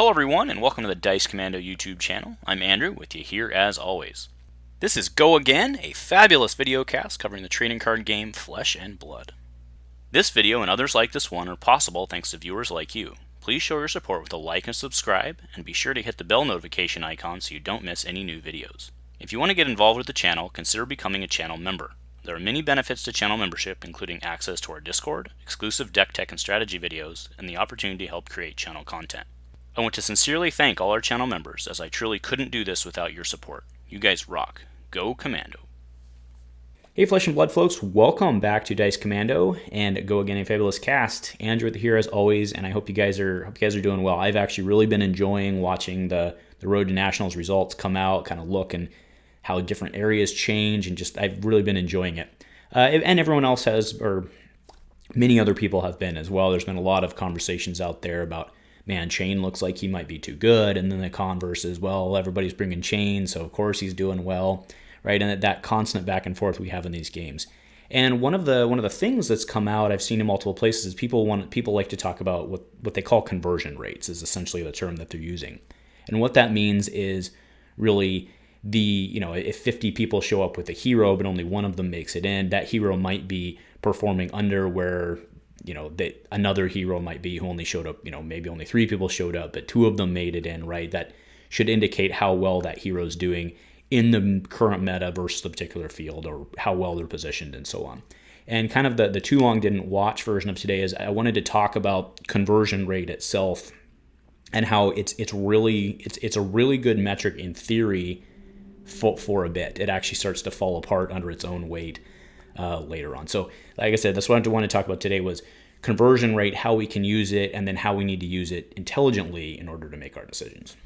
Hello everyone, and welcome to the Dice Commando YouTube channel. I'm Andrew, with you here as always. This is Go Again, a fabulous video cast covering the trading card game Flesh and Blood. This video and others like this one are possible thanks to viewers like you. Please show your support with a like and subscribe, and be sure to hit the bell notification icon so you don't miss any new videos. If you want to get involved with the channel, consider becoming a channel member. There are many benefits to channel membership, including access to our Discord, exclusive deck tech and strategy videos, and the opportunity to help create channel content. I want to sincerely thank all our channel members, as I truly couldn't do this without your support. You guys rock. Go Commando. Hey Flesh and Blood folks, welcome back to Dice Commando and Go Again, a fabulous cast. Andrew here as always, and I hope you guys are doing well. I've actually really been enjoying watching the Road to Nationals results come out, kind of look and how different areas change, and just I've really been enjoying it. And everyone else has, or many other people have been as well. There's been a lot of conversations out there about, man, Chane looks like he might be too good, and then the converse is, well, everybody's bringing Chane, so of course he's doing well, right? And that constant back and forth we have in these games. And one of the things that's come out, I've seen in multiple places, is people like to talk about what they call conversion rates, is essentially the term that they're using. And what that means is really if 50 people show up with a hero, but only one of them makes it in, that hero might be performing under where that another hero might be who only showed up, maybe only 3 people showed up, but 2 of them made it in, right? That should indicate how well that hero's doing in the current meta versus the particular field, or how well they're positioned and so on. And kind of the too long didn't watch version of today is I wanted to talk about conversion rate itself and how it's a really good metric in theory for a bit. It actually starts to fall apart under its own weight later on. So like I said, that's what I wanted to talk about today was conversion rate, how we can use it, and then how we need to use it intelligently in order to make our decisions.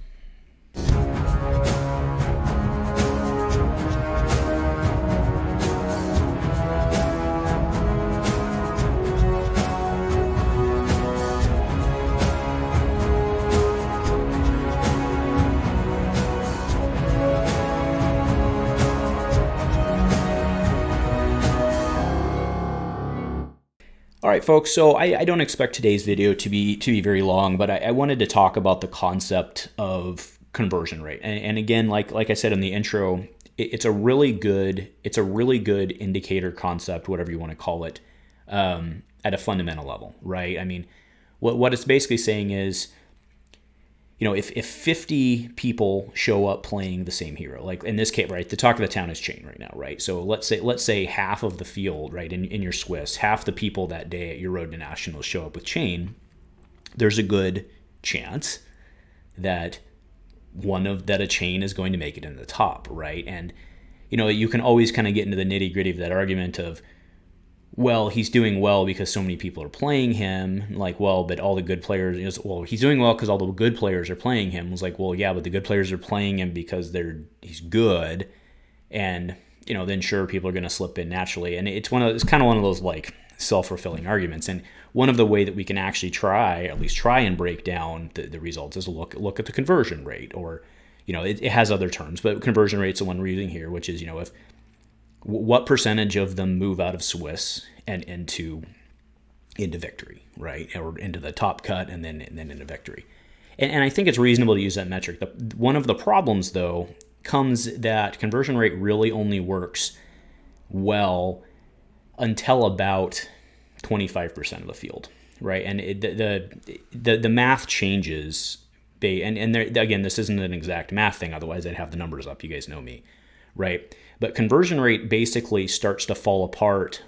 All right, folks, so I don't expect today's video to be very long, but I wanted to talk about the concept of conversion rate. And again, like I said in the intro, it's a really good indicator concept, whatever you want to call it, at a fundamental level, right? I mean, what it's basically saying is, if 50 people show up playing the same hero, like in this case, right, the talk of the town is Chane right now, right? So let's say half of the field, right, in your Swiss, half the people that day at your Road to Nationals show up with Chane. There's a good chance that a Chane is going to make it in the top, right? And you can always kind of get into the nitty gritty of that argument of, well, he's doing well because so many people are playing him. Like, well, but all the good players, he's doing well because all the good players are playing him. It was like, well, yeah, but the good players are playing him because he's good, and then sure, people are going to slip in naturally. And it's kind of one of those like self-fulfilling arguments. And one of the way that we can actually try and break down the results is look at the conversion rate, or it has other terms, but conversion rate's the one we're using here, which is if what percentage of them move out of Swiss and into victory, right? Or into the top cut and then into victory. And I think it's reasonable to use that metric. One of the problems, though, comes that conversion rate really only works well until about 25% of the field, right? And the math changes. And again, this isn't an exact math thing. Otherwise, I'd have the numbers up. You guys know me, right? But conversion rate basically starts to fall apart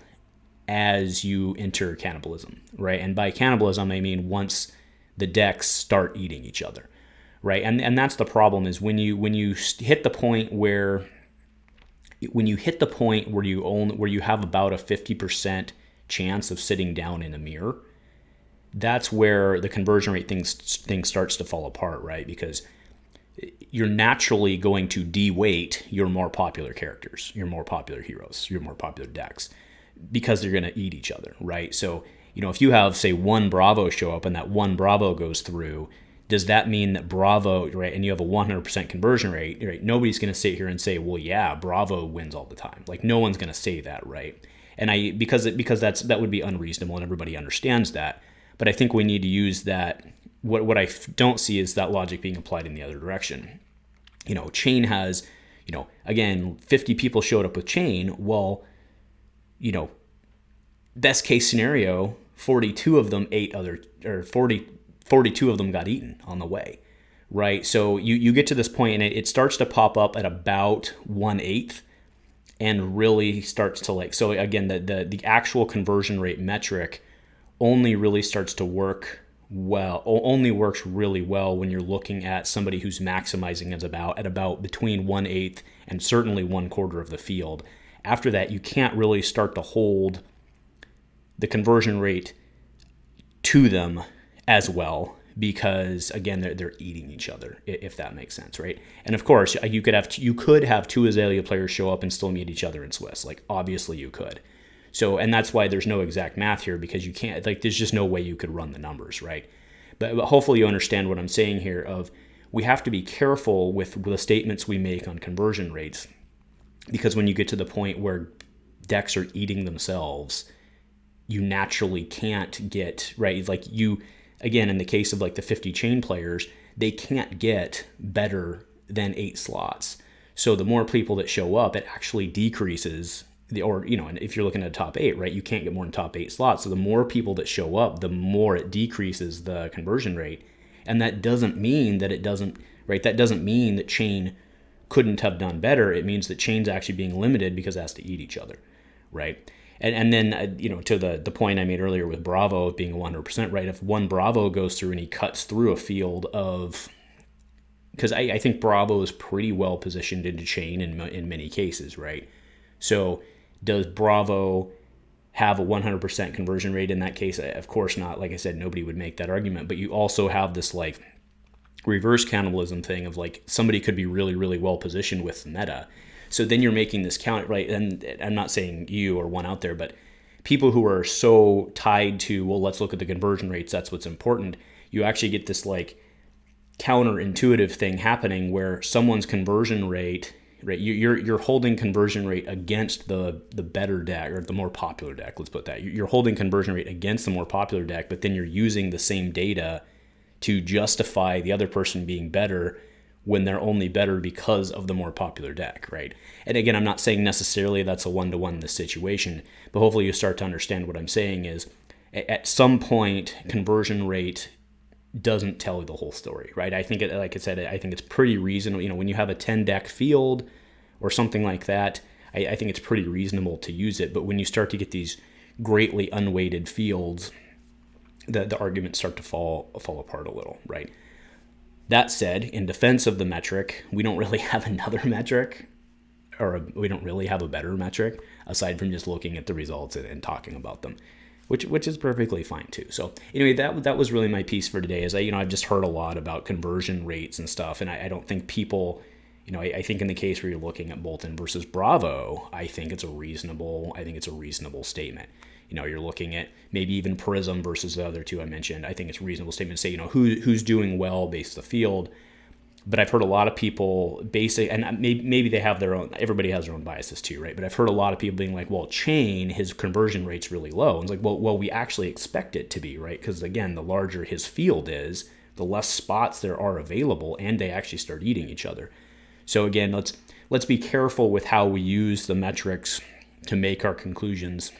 as you enter cannibalism, right? And by cannibalism, I mean once the decks start eating each other, right? And that's the problem, is when you hit the point where you have about a 50% chance of sitting down in a mirror, that's where the conversion rate thing starts to fall apart, right? Because you're naturally going to de-weight your more popular characters, your more popular heroes, your more popular decks, because they're going to eat each other, right? So, if you have, say, one Bravo show up and that one Bravo goes through, does that mean that Bravo, right, and you have a 100% conversion rate, right? Nobody's going to sit here and say, well, yeah, Bravo wins all the time. Like, no one's going to say that, right? And because that would be unreasonable, and everybody understands that. But I think we need to use that what I don't see is that logic being applied in the other direction. Chane has, again, 50 people showed up with Chane. Well, best case scenario, 42 of them 42 of them got eaten on the way, right? So you get to this point and it starts to pop up at about 1/8 and really starts to so again, the actual conversion rate metric only really starts to work well, only works really well when you're looking at somebody who's maximizing at about between 1/8 and certainly 1/4 of the field. After that, you can't really start to hold the conversion rate to them as well, because again, they're eating each other, if that makes sense, right? And of course, you could have two Azalea players show up and still meet each other in Swiss. Obviously you could. So, and that's why there's no exact math here, because you can't, there's just no way you could run the numbers, right? But hopefully you understand what I'm saying here of we have to be careful with the statements we make on conversion rates, because when you get to the point where decks are eating themselves, you naturally can't get, right? Again, in the case of the 50 Chane players, they can't get better than 8 slots. So the more people that show up, it actually decreases and if you're looking at top 8, right, you can't get more than top 8 slots. So the more people that show up, the more it decreases the conversion rate. And that doesn't mean that that doesn't mean that Chane couldn't have done better. It means that Chane's actually being limited because it has to eat each other, right? And then, to the point I made earlier with Bravo being 100%, right? If one Bravo goes through and he cuts through a field of, because I think Bravo is pretty well positioned into Chane in many cases, right? So does Bravo have a 100% conversion rate in that case? Of course not. Like I said, nobody would make that argument. But you also have this reverse cannibalism thing of somebody could be really, really well positioned with the meta. So then you're making this count, right? And I'm not saying you or one out there, but people who are so tied to, well, let's look at the conversion rates, that's what's important. You actually get this counterintuitive thing happening where someone's conversion rate, right? You're holding conversion rate against the better deck or the more popular deck. Let's put that. You're holding conversion rate against the more popular deck, but then you're using the same data to justify the other person being better when they're only better because of the more popular deck, right? And again, I'm not saying necessarily that's a one-to-one in this situation, but hopefully you start to understand what I'm saying is at some point, conversion rate doesn't tell the whole story, right? I think, like I said, I think it's pretty reasonable. When you have a 10-deck field or something like that, I think it's pretty reasonable to use it. But when you start to get these greatly unweighted fields, the arguments start to fall apart a little, right? That said, in defense of the metric, we don't really have another metric, or we don't really have a better metric aside from just looking at the results and talking about them, which is perfectly fine too. So anyway, that was really my piece for today. Is I've just heard a lot about conversion rates and stuff, and I don't think people, I think in the case where you're looking at Boltyn versus Bravo, I think it's a reasonable statement. You're looking at maybe even Prism versus the other two I mentioned. I think it's a reasonable statement to say, who's doing well based on the field. But I've heard a lot of people and maybe they have their own, everybody has their own biases too, right? But I've heard a lot of people being like, well, Chane, his conversion rate's really low. And it's well, we actually expect it to be, right? Because again, the larger his field is, the less spots there are available, and they actually start eating each other. So again, let's be careful with how we use the metrics to make our conclusions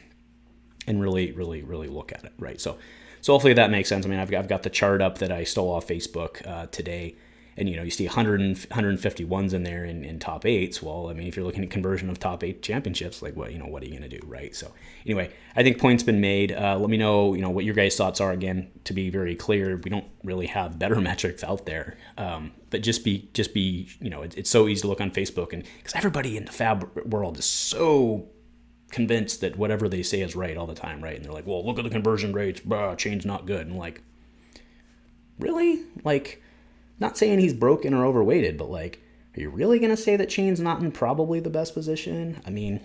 and really, really, really look at it, right? So hopefully that makes sense. I mean, I've got the chart up that I stole off Facebook today, and you see 151s in there in top 8s. Well, I mean, if you're looking at conversion of top 8 championships, what are you going to do, right? So anyway, I think point's been made. Let me know, what your guys' thoughts are. Again, to be very clear, we don't really have better metrics out there, but just be, it's so easy to look on Facebook, and because everybody in the fab world is so convinced that whatever they say is right all the time, right? And they're like, well, look at the conversion rates, Chane's not good. And I'm like, really? Not saying he's broken or overweighted, but are you really going to say that Chane's not in probably the best position? I mean,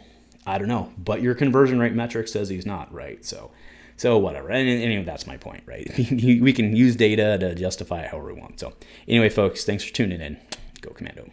I don't know, but your conversion rate metric says he's not, right? So whatever. And anyway, that's my point, right? We can use data to justify it however we want. So anyway, folks, thanks for tuning in. Go Commando.